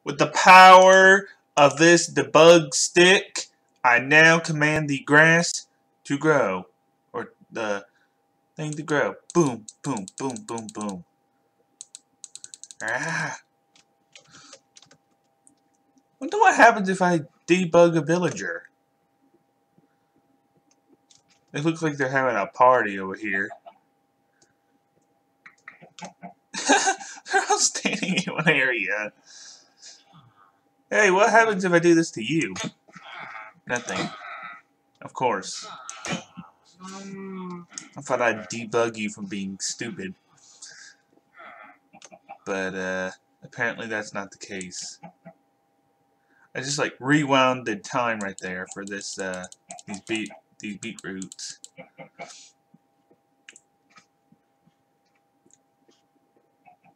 With the power of this debug stick, I now command the grass to grow. Or the thing to grow. Boom, boom, boom, boom, boom. Ah. Wonder what happens if I debug a villager. It looks like they're having a party over here. They're all standing in one area. Hey, what happens if I do this to you? Nothing. Of course. I thought I'd debug you from being stupid. But, apparently that's not the case. I just, like, rewound the time right there for this, these beetroots.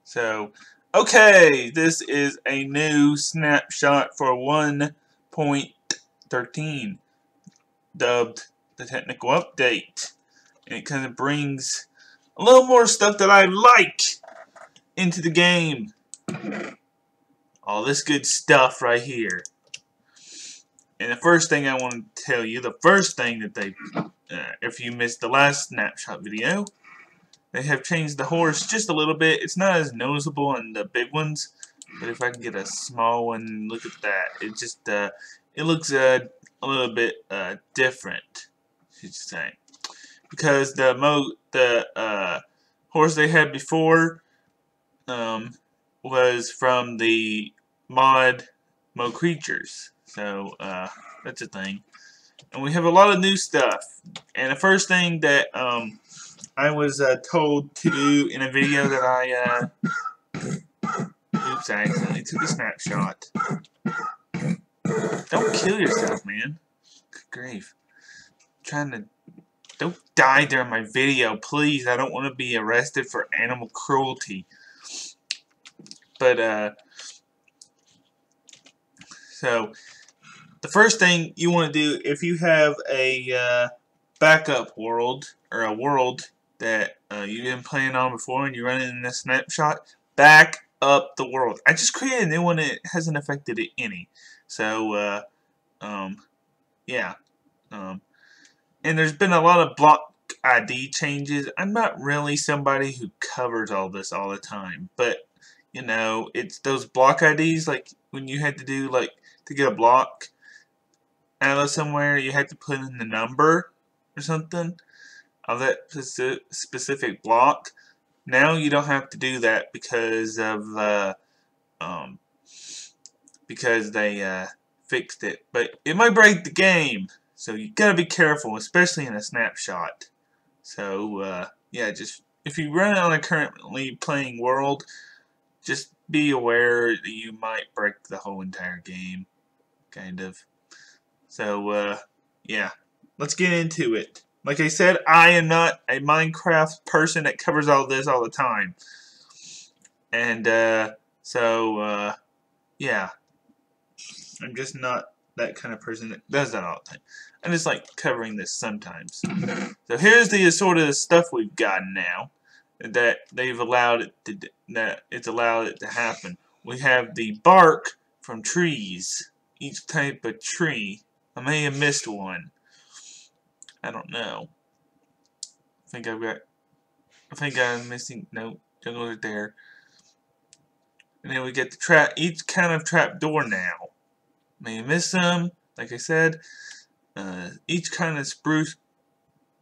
So, okay, this is a new snapshot for 1.13, dubbed the technical update. And it kind of brings a little more stuff that I like into the game. All this good stuff right here. And the first thing I want to tell you, the first thing that they, if you missed the last snapshot video, they have changed the horse just a little bit. It's not as noticeable in the big ones, but if I can get a small one, look at that. It just, it looks a little bit different, should you say. Because the horse they had before was from the mod Mo Creatures. So, that's a thing. And we have a lot of new stuff. And the first thing that I was told to do in a video that I oops, I accidentally took a snapshot. Don't kill yourself, man. Good grief. Don't die during my video, please. I don't want to be arrested for animal cruelty. But, so, the first thing you want to do, if you have a backup world, or a world that you've been playing on before and you're running in a snapshot, back up the world. I just created a new one and it hasn't affected it any. So, yeah. And there's been a lot of block ID changes. I'm not really somebody who covers all this all the time, but, you know, it's those block IDs, like when you had to do, like, to get a block out of somewhere, you had to put in the number or something of that specific block. Now you don't have to do that because of because they fixed it. But it might break the game, so you gotta be careful, especially in a snapshot. So yeah, just if you run on a currently playing world, just be aware that you might break the whole entire game, kind of. So yeah, let's get into it. Like I said, I am not a Minecraft person that covers all this all the time. And, so, yeah. I'm just not that kind of person that does that all the time. I just like covering this sometimes. So here's the sort of stuff we've gotten now that they've allowed it to, that it's allowed it to happen. We have the bark from trees. Each type of tree. I may have missed one. I don't know. I think I'm missing. Nope, jungle right there. And then we get the each kind of trap door now. May miss some. Like I said, each kind of spruce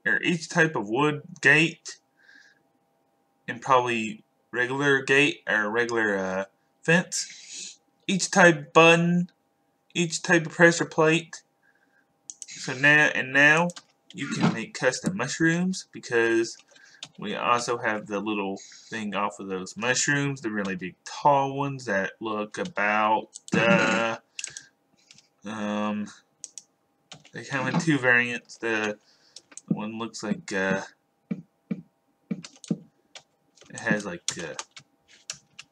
or each type of wood gate, and probably regular gate or regular fence. Each type button, each type of pressure plate. So now you can make custom mushrooms because we also have the little thing off of those mushrooms, the really big tall ones that look about they come in two variants. The one looks like it has like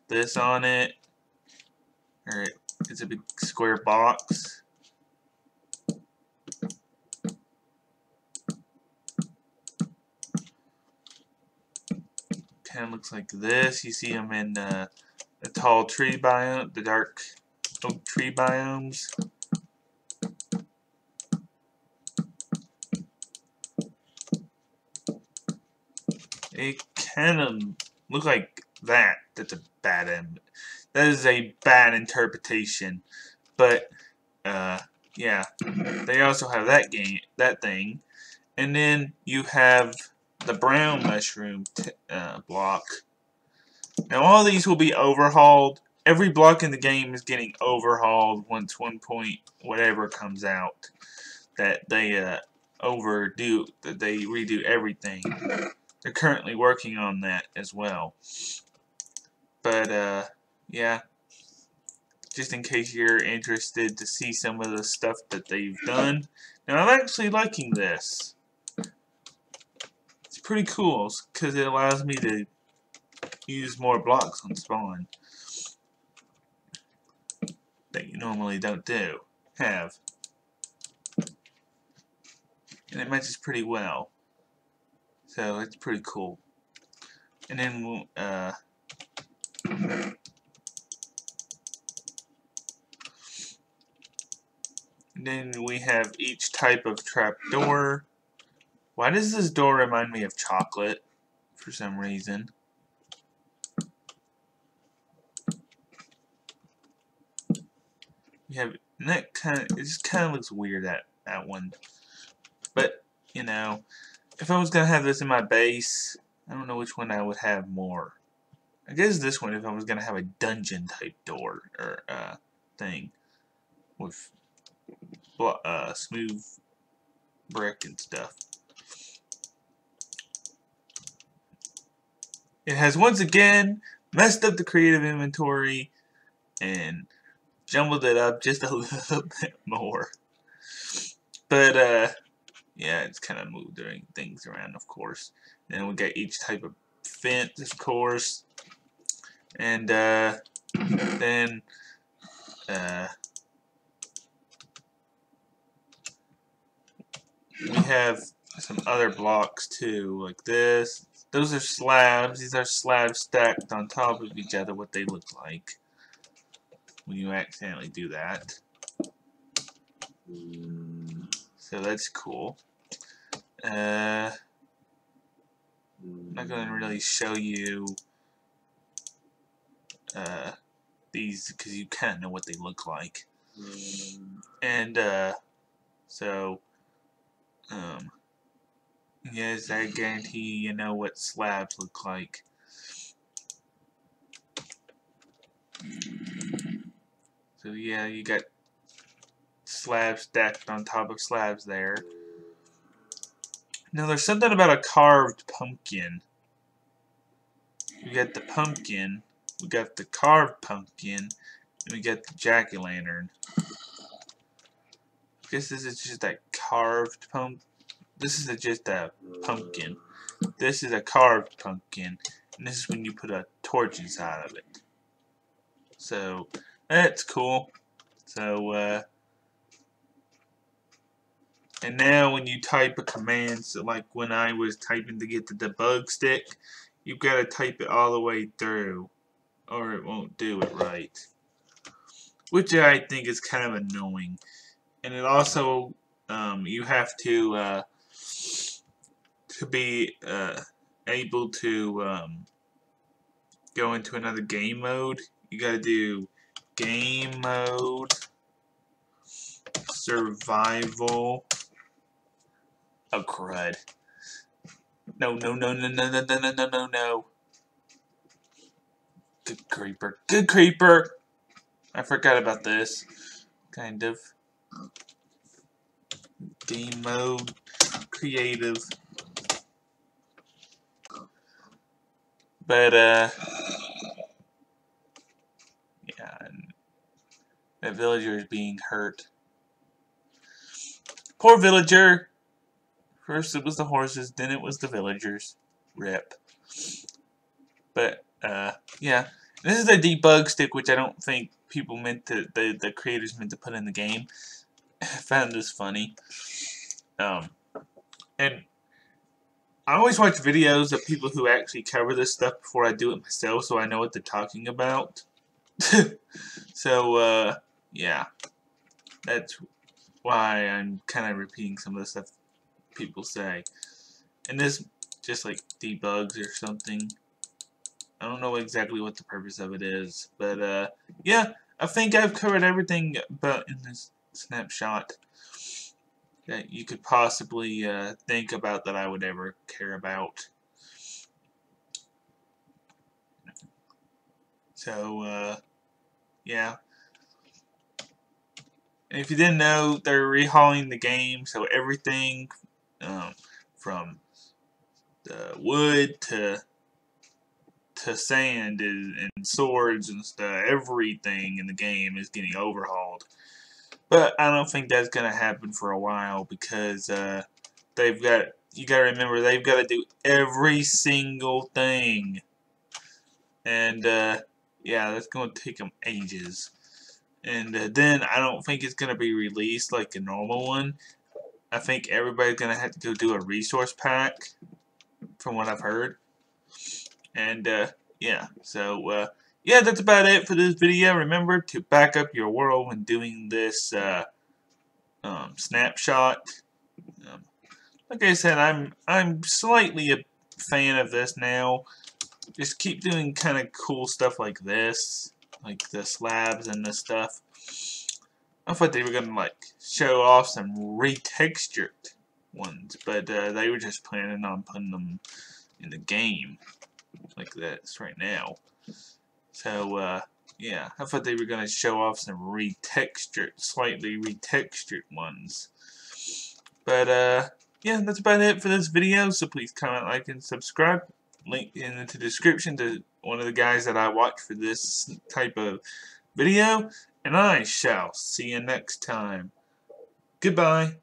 this on it, or it's a big square box. Kind of looks like this. You see them in the tall tree biome, the dark oak tree biomes. It kind of look like that. That's a bad that is a bad interpretation. But yeah, they also have that thing, and then you have the brown mushroom block. Now all these will be overhauled. Every block in the game is getting overhauled once 1. Whatever comes out. That they that they redo everything. They're currently working on that as well. But yeah, just in case you're interested to see some of the stuff that they've done. Now I'm actually liking this. It's pretty cool because it allows me to use more blocks on spawn that you normally don't have. And it matches pretty well. So it's pretty cool. And then we have each type of trapdoor. Why does this door remind me of chocolate for some reason? You have, and that it just kind of looks weird, that one. But you know, if I was gonna have this in my base, I don't know which one I would have more. I guess this one if I was gonna have a dungeon type door or thing with smooth brick and stuff. It has once again messed up the creative inventory and jumbled it up just a little bit more. But yeah, it's kind of moved things around, of course. And we got each type of fence, of course. And then we have some other blocks too, like this. Those are slabs. These are slabs stacked on top of each other, what they look like when you accidentally do that. So that's cool. I'm not going to really show you these because you kind of know what they look like. And so yes, I guarantee you know what slabs look like. So yeah, you got slabs stacked on top of slabs there. Now there's something about a carved pumpkin. We got the pumpkin, we got the carved pumpkin, and we got the jack-o'-lantern. I guess this is just a carved pumpkin. This is just a pumpkin. This is a carved pumpkin, and this is when you put a torch inside of it. So that's cool. So and now when you type a command, so like when I was typing to get the debug stick, you've got to type it all the way through, or it won't do it right. Which I think is kind of annoying. And it also, you have to be able to go into another game mode. You got to do game mode, survival. Oh crud! No! Good creeper! Good creeper! I forgot about this. Kind of. Game mode, creative. But yeah, and that villager is being hurt. Poor villager. First it was the horses, then it was the villagers. Rip. But yeah, this is a debug stick, which I don't think people meant to. The creators meant to put in the game. I found this funny. And I always watch videos of people who actually cover this stuff before I do it myself, so I know what they're talking about. So yeah, that's why I'm kind of repeating some of the stuff people say. And this just like debugs or something. I don't know exactly what the purpose of it is, but yeah, I think I've covered everything about in this snapshot that you could possibly think about that I would ever care about. So yeah. And if you didn't know, they're rehauling the game, so everything from the wood to sand and swords and stuff, everything in the game is getting overhauled. But I don't think that's gonna happen for a while because you gotta remember they've got to do every single thing, and yeah, that's gonna take them ages. And then I don't think it's gonna be released like a normal one. I think everybody's gonna have to go do a resource pack, from what I've heard. And yeah, so yeah, that's about it for this video. Remember to back up your world when doing this snapshot. Like I said, I'm slightly a fan of this now. Just keep doing kind of cool stuff like this, like the slabs and this stuff. I thought they were gonna like show off some retextured ones, but they were just planning on putting them in the game like this right now. So yeah, I thought they were gonna show off some slightly retextured ones. But yeah, that's about it for this video. So please comment, like, and subscribe. Link in the description to one of the guys that I watch for this type of video. And I shall see you next time. Goodbye.